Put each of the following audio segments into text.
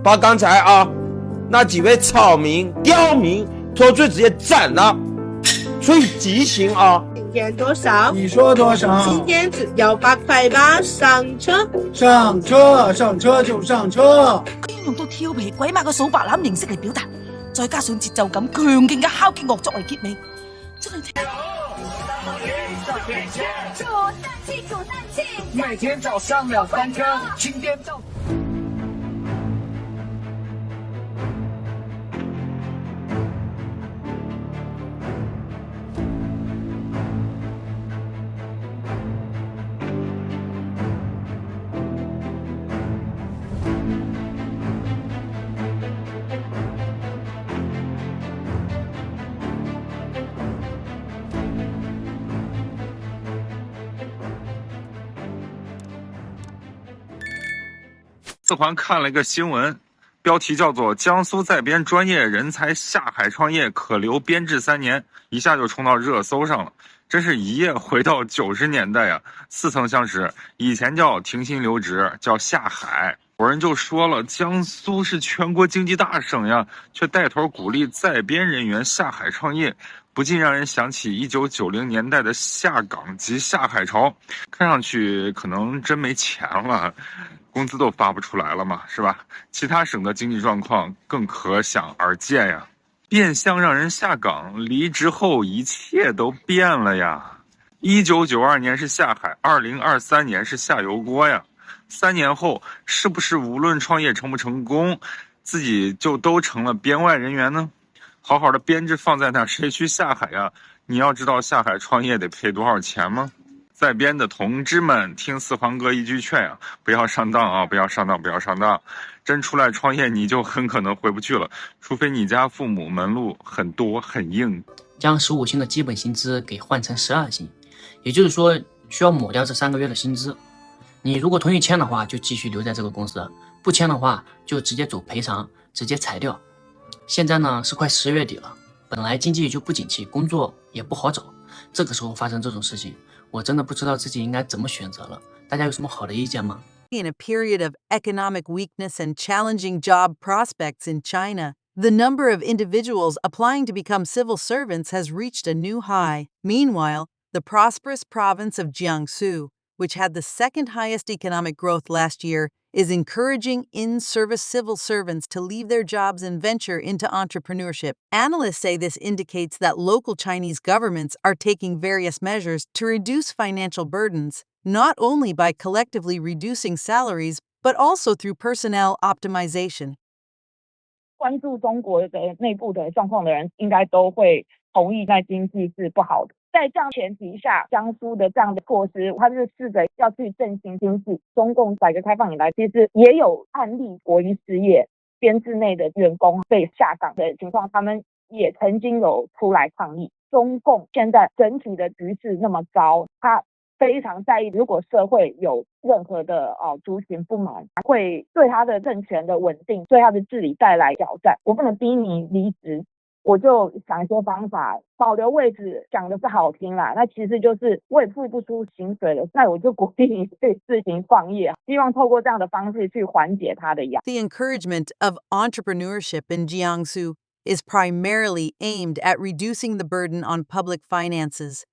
把刚才那几位草民、刁民脱罪直接斩了，所以极刑今天多少？你说多少？今天只要8塊吧，上車。上車，上車就上車。用到調皮鬼馬嘅數白欖形式嚟表達，再加上節奏感強勁嘅敲擊樂作為結尾，真係聽。每天早上2、3顆，今天早。四环看了一个新闻，标题叫做江苏在编专业人才下海创业可留编制3年，一下就冲到热搜上了。真是一夜回到90年代呀，似曾相识。以前叫停薪留职，叫下海。有人就说了，江苏是全国经济大省呀，却带头鼓励在编人员下海创业，不禁让人想起1990年代的下岗及下海潮。看上去可能真没钱了，工资都发不出来了嘛，是吧？其他省的经济状况更可想而知呀。变相让人下岗，离职后一切都变了呀。1992年是下海，2023年是下油锅呀。3年后，是不是无论创业成不成功，自己就都成了编外人员呢？好好的编制放在那，谁去下海呀？你要知道下海创业得赔多少钱吗？在编的同志们，听四环哥一句劝呀，不要上当啊！不要上当，不要上当！真出来创业，你就很可能回不去了，除非你家父母门路很多很硬。将15薪的基本薪资给换成12薪，也就是说需要抹掉这3个月的薪资。你如果同意签的话，就继续留在这个公司；不签的话，就直接走赔偿，直接裁掉。现在呢是快10月底了，本来经济就不景气，工作也不好找，这个时候发生这种事情，我真的不知道自己应该怎么选择了。大家有什么好的意见吗？ In a period of economic weakness and challenging job prospects in China, the number of individuals applying to become civil servants has reached a new high. Meanwhile, the prosperous province of Jiangsu, which had the second highest economic growth last year, is encouraging in-service civil servants to leave their jobs and venture into entrepreneurship. Analysts say this indicates that local Chinese governments are taking various measures to reduce financial burdens, not only by collectively reducing salaries, but also through personnel optimization. 关注中国的内部的状况的人，应该都会同意，在经济是不好的。在这样前提下，江苏的这样的措施，它是试着要去振兴经济。中共改革开放以来，其实也有案例国营事业编制内的员工被下岗的情况，他们也曾经有出来抗议。中共现在整体的局势那么糟，他非常在意，如果社会有任何的族群不满，会对他的政权的稳定、对他的治理带来挑战。我不能逼你离职，我就想一些方法，保留位置讲的是好听啦，那其实就是我也付不出薪水了，那我就鼓励你去自行创业，希望透过这样的方式去缓解他的压力。 The encouragement of entrepreneurship in Jiangsu is primarily aimed at reducing the burden on public finances.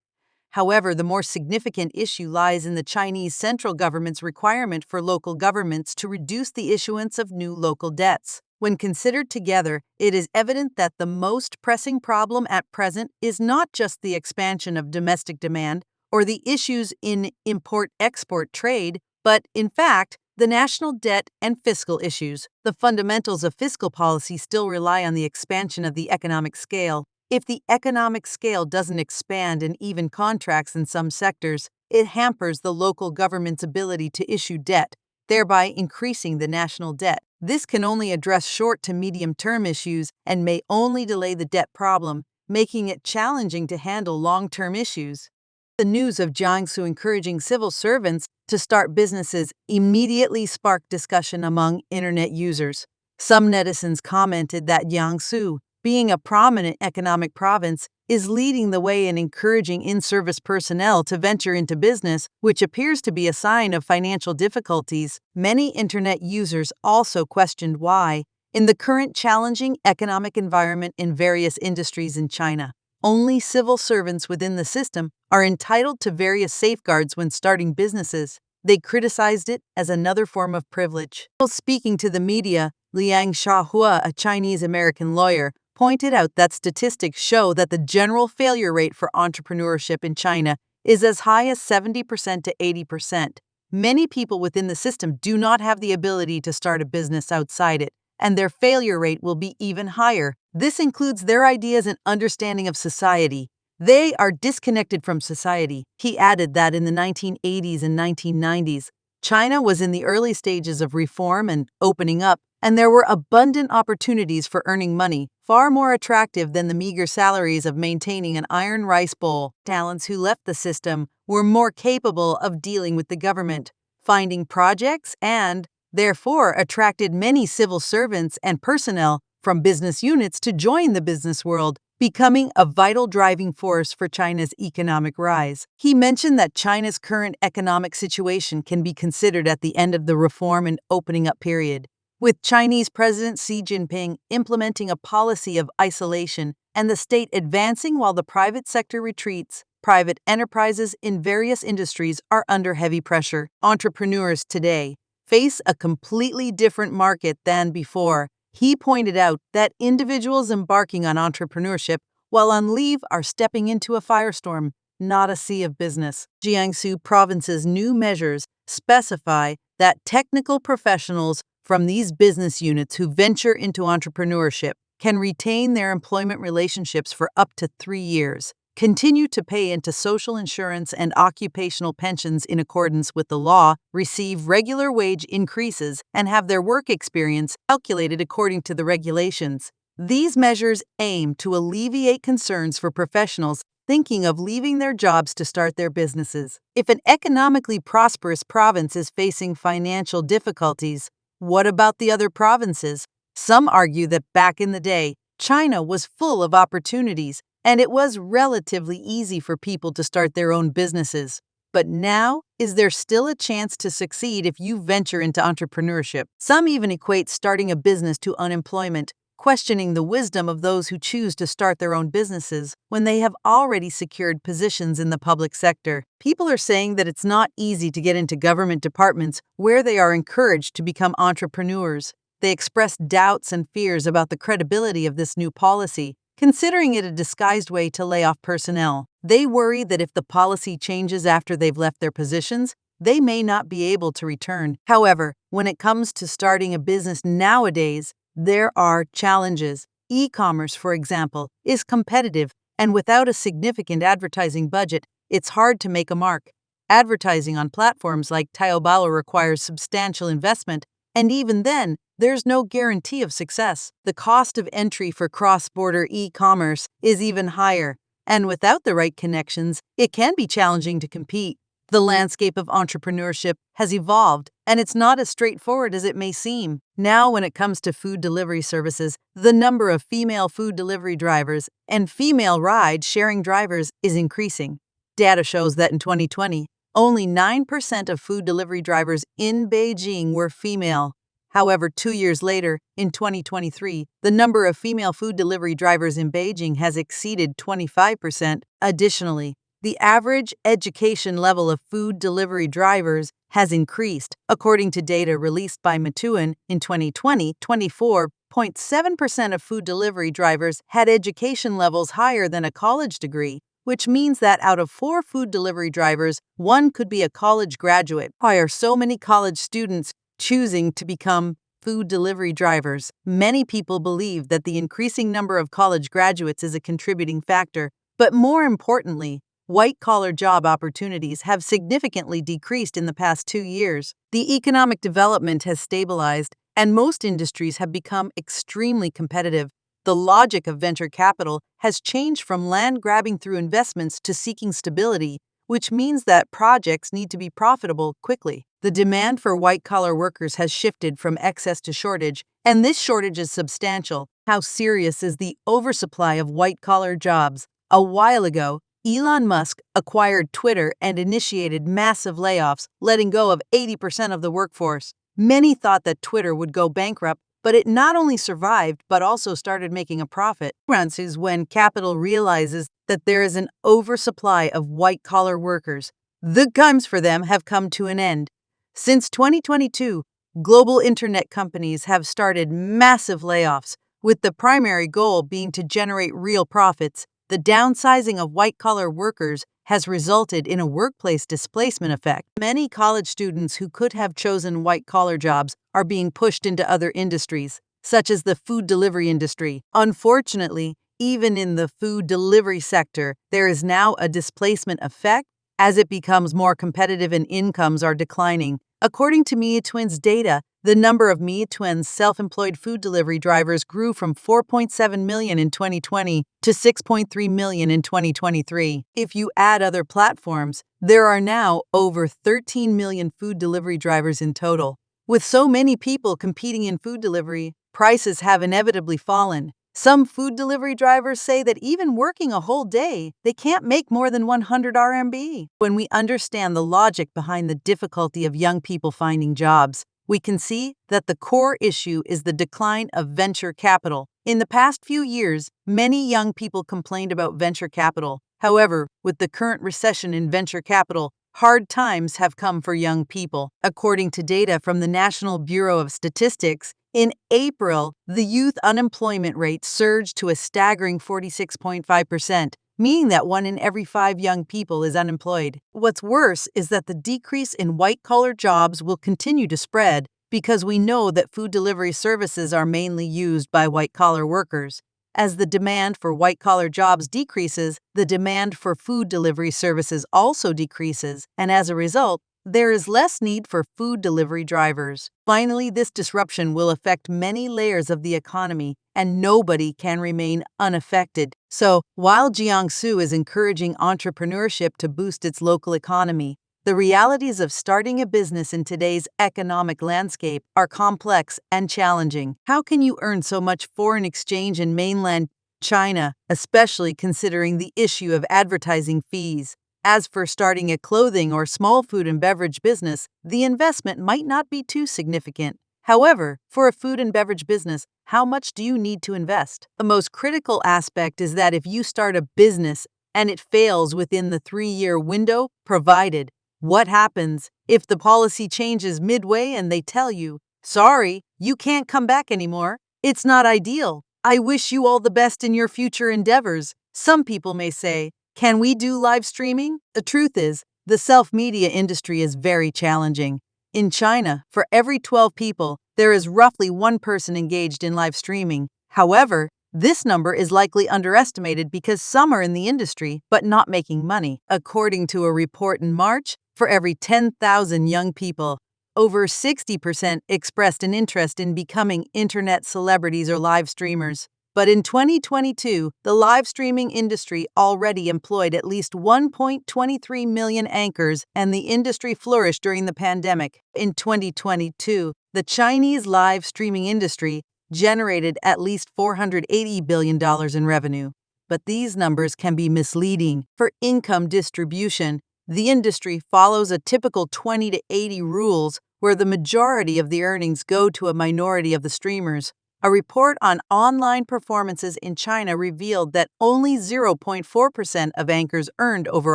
However, the more significant issue lies in the Chinese central government's requirement for local governments to reduce the issuance of new local debts. When considered together, it is evident that the most pressing problem at present is not just the expansion of domestic demand or the issues in import-export trade, but, in fact, the national debt and fiscal issues. The fundamentals of fiscal policy still rely on the expansion of the economic scale. If the economic scale doesn't expand and even contracts in some sectors, it hampers the local government's ability to issue debt, thereby increasing the national debt. This can only address short to medium-term issues and may only delay the debt problem, making it challenging to handle long-term issues. The news of Jiangsu encouraging civil servants to start businesses immediately sparked discussion among internet users. Some netizens commented that Jiangsu, being a prominent economic province, is leading the way in encouraging in-service personnel to venture into business, which appears to be a sign of financial difficulties. Many internet users also questioned why, in the current challenging economic environment in various industries in China, only civil servants within the system are entitled to various safeguards when starting businesses. They criticized it as another form of privilege. While speaking to the media, Liang Xiaohua, a Chinese-American lawyer, pointed out that statistics show that the general failure rate for entrepreneurship in China is as high as 70% to 80%. Many people within the system do not have the ability to start a business outside it, and their failure rate will be even higher. This includes their ideas and understanding of society. They are disconnected from society. He added that in the 1980s and 1990s, China was in the early stages of reform and opening up, and there were abundant opportunities for earning money, far more attractive than the meager salaries of maintaining an iron rice bowl. Talents who left the system were more capable of dealing with the government, finding projects, and therefore attracted many civil servants and personnel from business units to join the business world, becoming a vital driving force for China's economic rise. He mentioned that China's current economic situation can be considered at the end of the reform and opening up period, with Chinese President Xi Jinping implementing a policy of isolation and the state advancing while the private sector retreats. Private enterprises in various industries are under heavy pressure. Entrepreneurs today face a completely different market than before. He pointed out that individuals embarking on entrepreneurship while on leave are stepping into a firestorm, not a sea of business. Jiangsu province's new measures specify that technical professionals from these business units who venture into entrepreneurship can retain their employment relationships for up to 3 years, continue to pay into social insurance and occupational pensions in accordance with the law, receive regular wage increases, and have their work experience calculated according to the regulations. These measures aim to alleviate concerns for professionals thinking of leaving their jobs to start their businesses. If an economically prosperous province is facing financial difficulties, what about the other provinces? Some argue that back in the day, China was full of opportunities, and it was relatively easy for people to start their own businesses. But now, is there still a chance to succeed if you venture into entrepreneurship? Some even equate starting a business to unemployment, questioning the wisdom of those who choose to start their own businesses when they have already secured positions in the public sector. People are saying that it's not easy to get into government departments where they are encouraged to become entrepreneurs. They express doubts and fears about the credibility of this new policy, considering it a disguised way to lay off personnel. They worry that if the policy changes after they've left their positions, they may not be able to return. However, when it comes to starting a business nowadays, there are challenges. E-commerce, for example, is competitive, and without a significant advertising budget, it's hard to make a mark. Advertising on platforms like Taobao requires substantial investment, and even then, there's no guarantee of success. The cost of entry for cross-border e-commerce is even higher, and without the right connections, it can be challenging to compete. The landscape of entrepreneurship has evolved, and it's not as straightforward as it may seem. Now, when it comes to food delivery services, the number of female food delivery drivers and female ride-sharing drivers is increasing. Data shows that in 2020, only 9% of food delivery drivers in Beijing were female. However, 2 years later, in 2023, the number of female food delivery drivers in Beijing has exceeded 25%. Additionally, the average education level of food delivery drivers has increased. According to data released by Meituan in 2020, 24.7% of food delivery drivers had education levels higher than a college degree, which means that out of 4 food delivery drivers, 1 could be a college graduate. Why are so many college students choosing to become food delivery drivers? Many people believe that the increasing number of college graduates is a contributing factor, but more importantly, white-collar job opportunities have significantly decreased in the past 2 years. The economic development has stabilized, and most industries have become extremely competitive. The logic of venture capital has changed from land grabbing through investments to seeking stability, which means that projects need to be profitable quickly. The demand for white-collar workers has shifted from excess to shortage, and this shortage is substantial. How serious is the oversupply of white-collar jobs? A while ago, Elon Musk acquired Twitter and initiated massive layoffs, letting go of 80% of the workforce. Many thought that Twitter would go bankrupt, but it not only survived, but also started making a profit. Runs is when capital realizes that there is an oversupply of white-collar workers. The times for them have come to an end. Since 2022, global internet companies have started massive layoffs, with the primary goal being to generate real profits. The downsizing of white-collar workers has resulted in a workplace displacement effect. Many college students who could have chosen white-collar jobs are being pushed into other industries, such as the food delivery industry. Unfortunately, even in the food delivery sector, there is now a displacement effect as it becomes more competitive and incomes are declining. According to Meituan's data, the number of Meituan's self-employed food delivery drivers grew from 4.7 million in 2020 to 6.3 million in 2023. If you add other platforms, there are now over 13 million food delivery drivers in total. With so many people competing in food delivery, prices have inevitably fallen. Some food delivery drivers say that even working a whole day, they can't make more than 100 RMB. When we understand the logic behind the difficulty of young people finding jobs, we can see that the core issue is the decline of venture capital. In the past few years, many young people complained about venture capital. However, with the current recession in venture capital, hard times have come for young people. According to data from the National Bureau of Statistics, in April, the youth unemployment rate surged to a staggering 46.5%, meaning that 1 in every 5 young people is unemployed. What's worse is that the decrease in white-collar jobs will continue to spread because we know that food delivery services are mainly used by white-collar workers. As the demand for white-collar jobs decreases, the demand for food delivery services also decreases, and as a result, there is less need for food delivery drivers. Finally, this disruption will affect many layers of the economy, and nobody can remain unaffected. So, while Jiangsu is encouraging entrepreneurship to boost its local economy, the realities of starting a business in today's economic landscape are complex and challenging. How can you earn so much foreign exchange in mainland China, especially considering the issue of advertising fees? As for starting a clothing or small food and beverage business, the investment might not be too significant. However, for a food and beverage business, how much do you need to invest? The most critical aspect is that if you start a business and it fails within the 3-year window provided, what happens if the policy changes midway and they tell you, sorry, you can't come back anymore? It's not ideal. I wish you all the best in your future endeavors. Some people may say, can we do live streaming? The truth is, the self-media industry is very challenging. In China, for every 12 people, there is roughly 1 person engaged in live streaming. However, this number is likely underestimated because some are in the industry but not making money. According to a report in March, for every 10,000 young people, over 60% expressed an interest in becoming internet celebrities or live streamers. But in 2022, the live streaming industry already employed at least 1.23 million anchors, and the industry flourished during the pandemic. In 2022, the Chinese live streaming industry generated at least $480 billion in revenue. But these numbers can be misleading. For income distribution, the industry follows a typical 20 to 80 rules where the majority of the earnings go to a minority of the streamers. A report on online performances in China revealed that only 0.4% of anchors earned over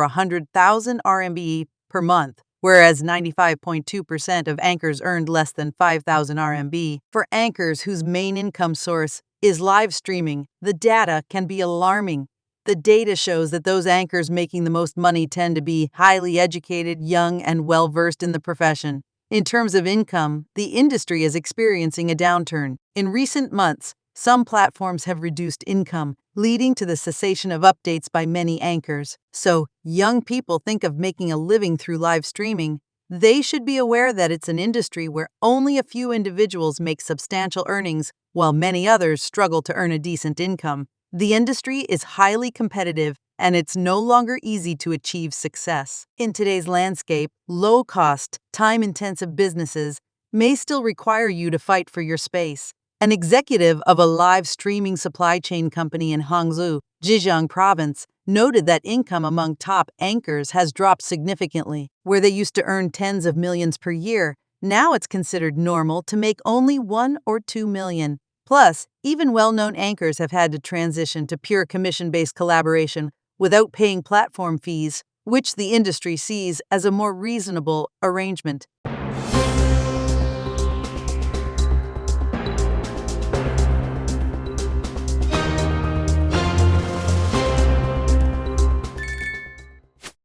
100,000 RMB per month, whereas 95.2% of anchors earned less than 5,000 RMB. For anchors whose main income source is live streaming, the data can be alarming. The data shows that those anchors making the most money tend to be highly educated, young, and well-versed in the profession. In terms of income, the industry is experiencing a downturn. In recent months, some platforms have reduced income, leading to the cessation of updates by many anchors. So, young people think of making a living through live streaming. They should be aware that it's an industry where only a few individuals make substantial earnings, while many others struggle to earn a decent income. The industry is highly competitive, and it's no longer easy to achieve success. In today's landscape, low-cost, time-intensive businesses may still require you to fight for your space. An executive of a live streaming supply chain company in Hangzhou, Zhejiang province, noted that income among top anchors has dropped significantly. Where they used to earn tens of millions per year, now it's considered normal to make only 1 or 2 million. Plus, even well-known anchors have had to transition to pure commission-based collaboration without paying platform fees, which the industry sees as a more reasonable arrangement.